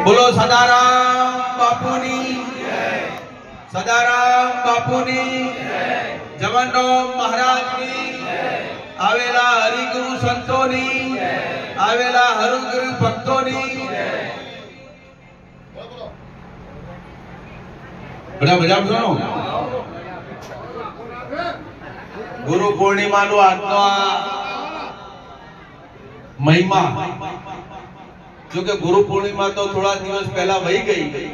બોલો સદારામ બાપુની સદારામ બાપુની જવનરામ મહારાજની આવેલા હરિગુરુ સંતોની આવેલા હરિગુરુ ભક્તોની બધા બધા સુનો ગુરુ પૂર્ણિમાનો આજનો આ મહિમા જો કે ગુરુ પૂર્ણિમા તો થોડા દિવસ પહેલા વહી ગઈ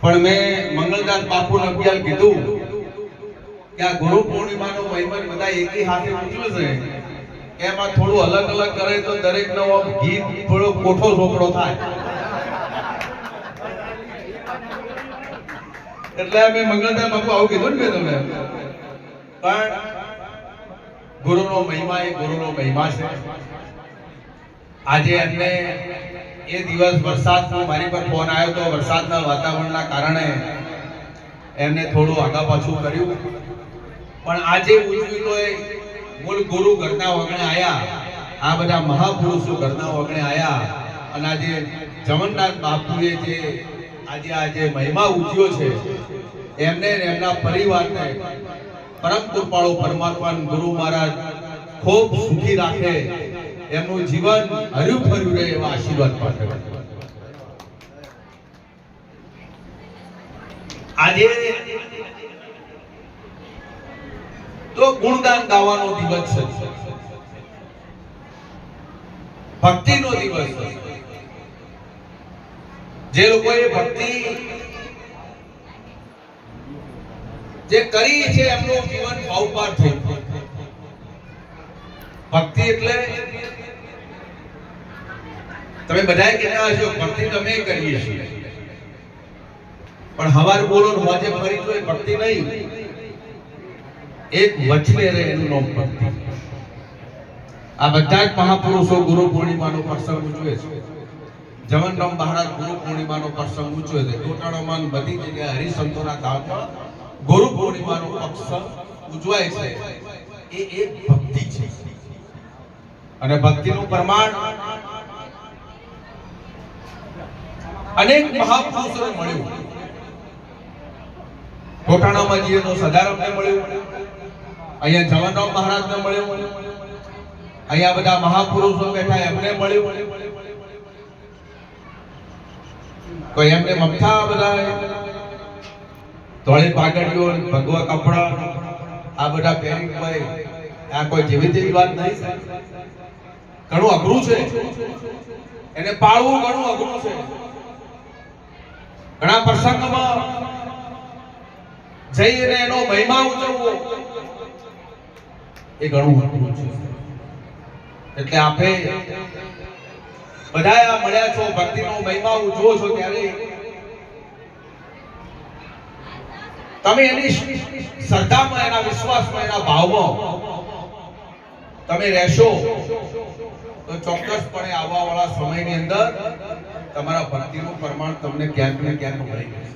પણ મેં મંગલદાસ બાપુને અભિયાન કીધું કે આ ગુરુ પૂર્ણિમાનો મહિમા બધા એકી હાથે ઉજવે છે એમાં થોડું અલગ અલગ કરે તો દરેક નો ગીત થોડો કોઠો છોકરો થાય એટલે મેં મંગલદાસ બાપુ આવું કીધું ને મેં તમને પણ ગુરુનો મહિમા એ ગુરુનો મહિમા છે આજે એમને એ દિવસ વરસાદનો મારી પર ફોન આવ્યો તો વરસાદના વાતાવરણના કારણે એમને થોડું આગા પાછું કર્યું પણ આજે ઉજવી તો એ મૂળ ગુરુ ઘરના વગણે આયા આ બધા મહાપુરુષો ઘરના વગણે આયા અને આજે જમનનાથ બાપુએ જે આજે મહિમા ઉજવ્યો છે એમને એમના પરિવારને પરમ કૃપાળુ પરમાત્મા ગુરુ મહારાજ ખૂબ સુખી રાખે એમનું જીવન હર્યું ફર્યું રહે એવા આશીર્વાદ પાઠવે આજે તો ગુણગાન ગાવાનો દિવસ છે ભક્તિનો દિવસ છે જે લોકોએ ભક્તિ જે કરી છે એમનું જીવન ભાવપાર થઈ ભક્તિ એટલે તમે બધાએ કહેતા હશો ભક્તિ તમે કરીએ છીએ પણ હવાર બોલો હોજે ફરી તો એ ભક્તિ નહીં એક વચને રહે એનું નામ ભક્તિ આ બધા જ મહાપુરુષો ગુરુ પૂર્ણિમાનો પ્રસંગ ઉજવે છે જવનરામ મહારાજ ગુરુ પૂર્ણિમાનો પ્રસંગ ઉજવે છે ટોટાળામાં બધી જગ્યાએ હરિસંતોના ધામમાં ગુરુ પૂર્ણિમાનો પ્રસંગ ઉજવાય છે એ એક ભક્તિ છે અને ભક્તિનું પ્રમાણ અનેક મહાપુરુષોને મળ્યું ટોટાણામાં જઈએ તો સદારામને મળ્યું અહીંયા જવનરામ મહારાજને મળ્યું અહીંયા બધા મહાપુરુષો બેઠા એમને મળ્યું કોઈ એમને મમતા બધા ધોળી પાઘડીઓ ભગવા કપડા આ બધા પહેરી ભાઈ આ કોઈ જેવી તેવી વાત નહીં ઘણું અઘરું છે એને પાળવું ઘણું અઘરું છે ઘણા પ્રસંગમાં જઈને એનો મહિમા ઉજવવો એ ઘણું અઘરું છે એટલે આપે બધા આ મળ્યા છો ભક્તિનો મહિમા ઉજવો છો ત્યારે તમે એની શ્રદ્ધામાં એના વિશ્વાસમાં એના ભાવમાં તમે રહેશો તો ચોક્કસપણે આવવા વાળા સમયની અંદર તમારા ભક્તિનું પ્રમાણ તમને ક્યાંક ને ક્યાંક મળી જશે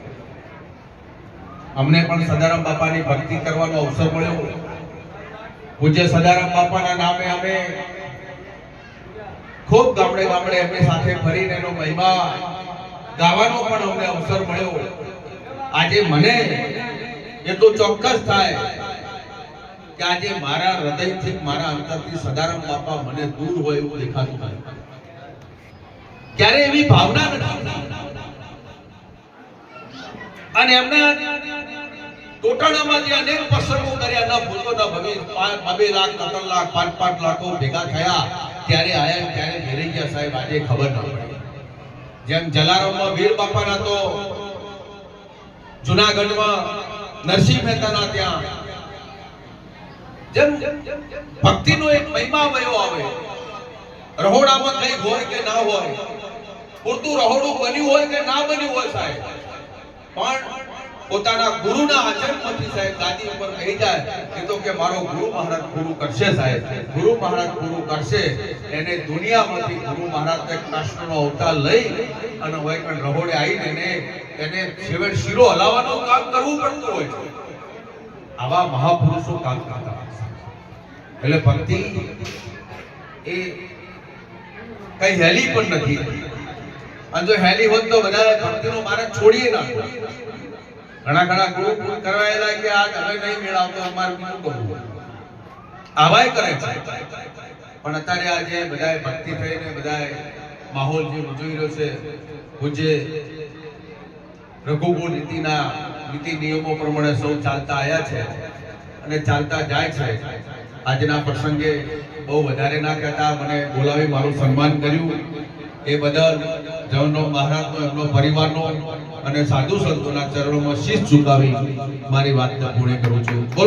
અમને પણ સદારામ બાપાની ભક્તિ કરવાનો અવસર મળ્યો પૂજ્ય સદારામ બાપાના નામે અમે ખૂબ ગામડે ગામડે એમની સાથે ફરીને એનો મહિમા ગાવાનો પણ અમને અવસર મળ્યો આજે મને એટલું ચોક્કસ થાય કે આજે મારા હૃદયથી મારા અંતરથી સદારામ બાપા મને દૂર હોય એવું દેખાતું થાય ક્યારે એવી ભાવના નથી અને એમના ટોટાણામાં જે અનેક પ્રસંગો કર્યા ના ભૂતો ના ભવે 2 લાખ 3 લાખ 5 લાખો ભેગા થયા ત્યારે આયા ત્યારે ઘેરી ગયા સાહેબ આજે ખબર ન પડી જેમ જલારામમાં વીર બાપાના તો જુનાગઢમાં નરસિંહ મહેતાના ત્યાં જેમ ભક્તિનો એક મહિમા વયો આવે રહોડામાં કઈ હોય કે ના હોય પૂરતું રહોડું બન્યું હોય કે ના બન્યું હોય સાહેબ પણ પોતાના ગુરુના આચરણમાંથી સાહેબ ગાદી ઉપર કહી જાય એ તો કે મારો ગુરુ મહારાજ પૂરું કરશે સાહેબ ગુરુ મહારાજ પૂરું કરશે એને દુનિયામાંથી ગુરુ મહારાજને કૃષ્ણનો અવતાર લઈ અને હોય પણ રહોડે આવીને એને છેવટ શીરો હલાવવાનું કામ કરવું પડતું હોય છે આવા મહાપુરુષો કામ કરતા એટલે ભક્તિ એ કઈ હેલી પણ નથી. અને જો હેલી હોત તો બધા ભક્તિનો માર્ગ છોડીએ નાખો. ઘણા ગુરુ કરવાયેલા કે આ હવે નહીં મેળવતો અમારે શું કરવું, આવાય કરે છે. પણ અત્યારે આજે બધાએ ભક્તિ થઈને બધાએ માહોલ જે ઉજવી રહ્યો છે, પૂજ્ય રઘુકુળ નીતિ નિયમો પ્રમાણે સૌ ચાલતા આવ્યા છે અને ચાલતા જાય છે. આજના પ્રસંગે બહુ વધારે ના કહેતા મને બોલાવી મારું સન્માન કર્યું એ બદલ જવનો મહારાજનો એમનો પરિવારનો અને સાધુ સંતોના ચરણોમાં શીશ ઝુકાવી મારી વાતને પૂર્ણ કરું છું.